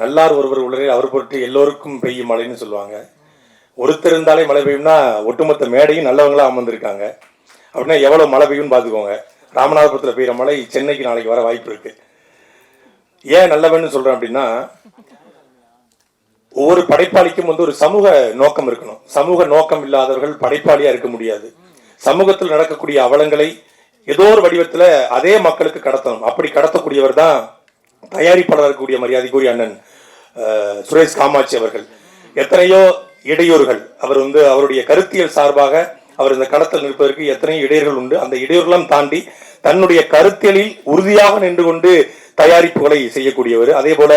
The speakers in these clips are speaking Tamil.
நல்லார் ஒருவர் உள்ளே அவர் பொருட்டு எல்லோருக்கும் பெய்யும் மழைன்னு சொல்லுவாங்க. ஒருத்தர் இருந்தாலே மழை பெய்யும்னா ஒட்டுமொத்த மேடையும் நல்லவங்களா அமர்ந்திருக்காங்க. அப்படின்னா எவ்வளோ மழை பெய்யும்னு பார்த்துக்கோங்க. ராமநாதபுரத்தில் பெய்கிற மழை சென்னைக்கு நாளைக்கு வர வாய்ப்பு இருக்கு. ஏன் நல்லவன்னு சொல்றேன் அப்படின்னா, ஒவ்வொரு படைப்பாளிக்கும் ஒரு சமூக நோக்கம் இருக்கணும். சமூக நோக்கம் இல்லாதவர்கள் படைப்பாளியா இருக்க முடியாது. சமூகத்தில் நடக்கக்கூடிய அவலங்களை ஏதோ ஒரு வடிவத்தில் அதே மக்களுக்கு கடத்தணும். அப்படி கடத்தக்கூடியவர் தான் தயாரிப்பாளர் இருக்கக்கூடிய மரியாதைக்குரிய அண்ணன் சுரேஷ் காமாட்சி அவர்கள். எத்தனையோ இடையூறுகள் அவர் அவருடைய கருத்தியல் சார்பாக அவர் இந்த களத்தில் நிற்பதற்கு எத்தனையோ இடையூறுகள் உண்டு. அந்த இடையூறுலாம் தாண்டி தன்னுடைய கருத்தியலில் உறுதியாக நின்று கொண்டு தயாரிப்புகளை செய்யக்கூடியவர். அதே போல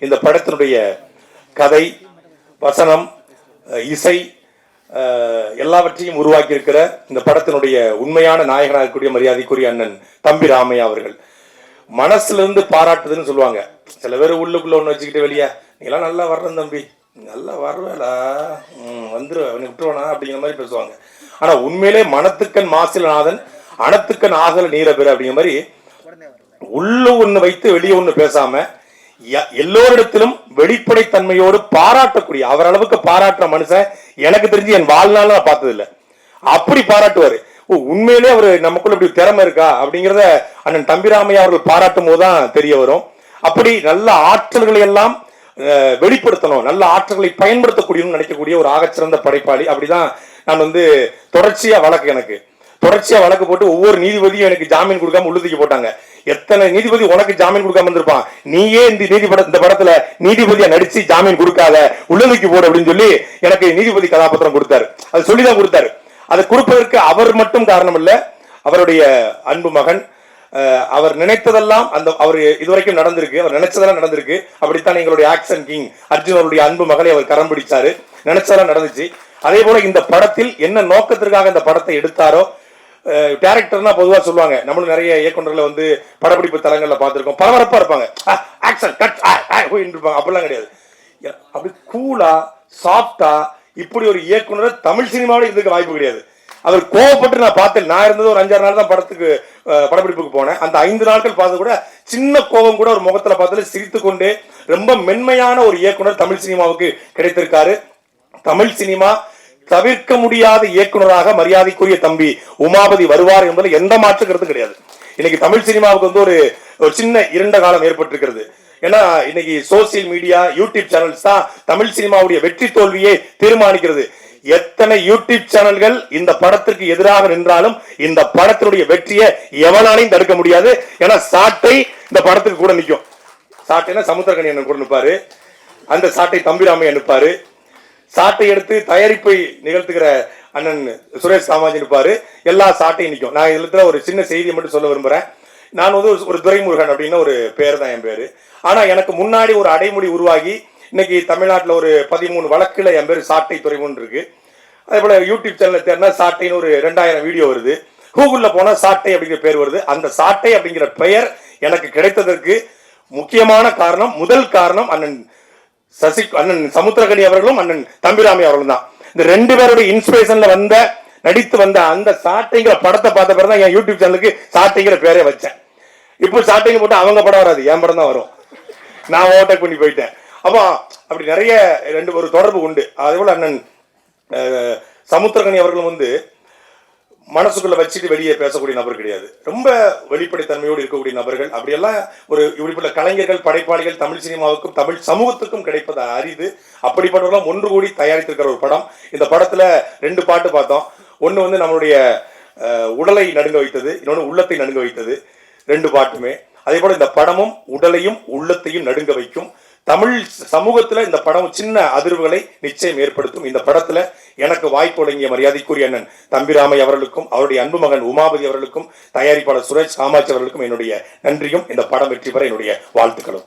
இந்த படத்தினுடைய கதை, வசனம், இசை எல்லாவற்றையும் உருவாக்கி இருக்கிற இந்த படத்தினுடைய உண்மையான நாயகனாக இருக்கக்கூடிய மரியாதைக்குரிய அண்ணன் தம்பி ராமையா அவர்கள். மனசுல இருந்து பாராட்டுதுன்னு சொல்லுவாங்க. சில பேர் உள்ளுக்குள்ள ஒன்று வச்சுக்கிட்டு வெளியே நீலாம் நல்லா வர்றேன் தம்பி, நல்லா வர்றேடா, வந்துரு விட்டுருவானா அப்படிங்கிற மாதிரி பேசுவாங்க. ஆனா உண்மையிலே மனத்துக்கண் மாசிலநாதன் அனத்துக்கண் ஆகல நீர பெற அப்படிங்கிற மாதிரி உள்ள ஒண்ணு வைத்து வெளியே ஒண்ணு பேசாம எல்லோரிடத்திலும் வெளிப்படைத்தன்மையோடு பாராட்டக்கூடிய அவர் அளவுக்கு பாராட்டுற மனுஷன் எனக்கு தெரிஞ்சு என் வாழ்நாள் நான் பார்த்தது இல்லை. அப்படி பாராட்டுவாரு. உண்மையிலே அவரு நமக்குள்ள இப்படி திறமை இருக்கா அப்படிங்கிறத அண்ணன் தம்பிராமையா அவர்கள் பாராட்டும் போதுதான் தெரிய வரும். அப்படி நல்ல ஆற்றல்களை எல்லாம் வெளிப்படுத்தணும், நல்ல ஆற்றல்களை பயன்படுத்தக்கூடியன்னு நினைக்கக்கூடிய ஒரு ஆகச்சிறந்த படைப்பாளி. அப்படிதான் நான் தொடர்ச்சியா வழக்கு போட்டு ஒவ்வொரு நீதிபதியும் எனக்கு ஜாமீன் கொடுக்காம உள்ளுதிக்கு போட்டாங்க. எத்தனை நீதிபதி உனக்கு ஜாமீன் கொடுக்காம இருந்திருப்பான், நீயே இந்த படத்துல நீதிபதியா நடிச்சு ஜாமீன் கொடுக்காத உள்ளுதிக்கு போடு அப்படின்னு சொல்லி எனக்கு நீதிபதி கதாபாத்திரம் கொடுத்தாரு. அது சொல்லிதான் கொடுத்தாரு. அதை கொடுப்பதற்கு அவர் மட்டும் காரணம் இல்ல, அவருடைய அன்பு மகன். அவர் நினைத்ததெல்லாம் அவர் இதுவரைக்கும் நடந்திருக்கு, அவர் நினைச்சதெல்லாம் நடந்திருக்கு. அப்படித்தான் எங்களுடைய ஆக்சன் கிங் அர்ஜுன் அவருடைய அன்பு மகளை அவர் கரம் பிடிச்சாரு, நினைச்சதெல்லாம் நடந்துச்சு. அதே போல இந்த படத்தில் என்ன நோக்கத்திற்காக இந்த படத்தை எடுத்தாரோ, டைரக்டர்னா பொதுவா சொல்லுவாங்க, நம்மளும் நிறைய இயக்குநர்களை படப்பிடிப்பு தலங்கள்ல பார்த்திருக்கோம், பரபரப்பா இருப்பாங்க, ஆக்சன் கட் இருப்பாங்க. அப்படிலாம் கிடையாது. அப்படி கூலா சாஃப்டா இப்படி ஒரு இயக்குனர் தமிழ் சினிமாவோட இதுக்கு வாய்ப்பு கிடையாது. அவர் கோவப்பட்டு நான் பார்த்தேன். நான் இருந்தது ஒரு 5-6 நாள் தான் படப்பிடிப்புக்கு போனேன். அந்த 5 நாட்கள் பார்த்து கூட சின்ன கோபம் கூட ஒரு முகத்துல பார்த்து சிரித்து கொண்டே ரொம்ப மென்மையான ஒரு இயக்குனர் தமிழ் சினிமாவுக்கு கிடைத்திருக்காரு. தமிழ் சினிமா தவிர்க்க முடியாத இயக்குனராக மரியாதைக்குரிய தம்பி உமாபதி வருவார் என்பதில் எந்த மாற்று கருத்து கிடையாது. இன்னைக்கு தமிழ் சினிமாவுக்கு ஒரு சின்ன இருண்ட காலம் ஏற்பட்டிருக்கிறது. ஏன்னா இன்னைக்கு சோசியல் மீடியா, யூடியூப் சேனல்ஸ் தான் தமிழ் சினிமாவுடைய வெற்றி தோல்வியை தீர்மானிக்கிறது. எத்தனை யூடியூப் சேனல்கள் இந்த படத்திற்கு எதிராக நின்றாலும் இந்த படத்தினுடைய வெற்றியை எவனாலையும் தடுக்க முடியாது. ஏன்னா சாட்டை இந்த படத்துக்கு கூட நிற்கும். சாட்டைனா சமுத்திரகனி அண்ணன் கூட நிற்பாரு, அந்த சாட்டை தம்பிராமையா நிற்பாரு. சாட்டை எடுத்து தயாரிப்பை நிகழ்த்துகிற அண்ணன் சுரேஷ் காமாஜி நிற்பாரு. எல்லா சாட்டையும் நிற்கும். நான் இதுல ஒரு சின்ன செய்தியை மட்டும் சொல்ல விரும்புறேன். நான் ஒரு துரைமுருகன் அப்படின்னு ஒரு பேர் தான் என் பேரு. ஆனா எனக்கு முன்னாடி ஒரு அடைமொழி உருவாகி இன்னைக்கு தமிழ்நாட்டில் ஒரு 13 வழக்குல என் பேர் சாட்டை துறைமுன் இருக்கு. அதே போல யூடியூப் சேனல் தேர்னா சாட்டைன்னு ஒரு 2000 வீடியோ வருது. கூகுள்ல போனா சாட்டை அப்படிங்கிற பேர் வருது. அந்த சாட்டை அப்படிங்கிற பெயர் எனக்கு கிடைத்ததற்கு முக்கியமான காரணம், முதல் காரணம் அண்ணன் சமுத்திரகனி அவர்களும் அண்ணன் தம்பிராமையா அவர்களும் தான். இந்த 2 பேருடைய இன்ஸ்பிரேஷன்ல நடித்து வந்த அந்த சாட்டைங்கிற படத்தை பார்த்த பிறகு தான் என் யூடியூப் சேனலுக்கு சாட்டைங்கிற பேரே வச்சேன். இப்போ சாட்டைங்க போட்டு அவங்க படம் வராது, என் படம் தான் வரும். நான் ஓவர்டேக் பண்ணி போயிட்டேன். அப்போ அப்படி நிறைய ஒரு தொடர்பு உண்டு. அதே போல அண்ணன் சமுத்திரகனி அவர்களும் மனசுக்குள்ள வச்சுட்டு வெளியே பேசக்கூடிய நபர் கிடையாது. ரொம்ப வெளிப்படைத்தன்மையோடு இருக்கக்கூடிய நபர்கள். அப்படியெல்லாம் இப்படிப்பட்ட கலைஞர்கள், படைப்பாளிகள் தமிழ் சினிமாவுக்கும் தமிழ் சமூகத்துக்கும் கிடைப்பது அரிது. அப்படிப்பட்டவர்களும் ஒன்று கூடி தயாரித்திருக்கிற ஒரு படம். இந்த படத்துல 2 பாட்டு பார்த்தோம். ஒன்று நம்மளுடைய உடலை நடுங்க வைத்தது, இன்னொன்று உள்ளத்தை நடுங்க வைத்தது. 2 பாட்டுமே. அதே போல இந்த படமும் உடலையும் உள்ளத்தையும் நடுங்க வைக்கும். தமிழ் சமூகத்துல இந்த படம் சின்ன அதிர்வுகளை நிச்சயம் ஏற்படுத்தும். இந்த படத்துல எனக்கு வாய்ப்பு வழங்கிய மரியாதைக்குரிய அண்ணன் தம்பிராமை அவர்களுக்கும் அவருடைய அன்பு மகன் உமாபதி அவர்களுக்கும் தயாரிப்பாளர் சுரேஷ் காமாட்சி அவர்களுக்கும் என்னுடைய நன்றியும், இந்த படம் வெற்றி பெற என்னுடைய வாழ்த்துக்களும்.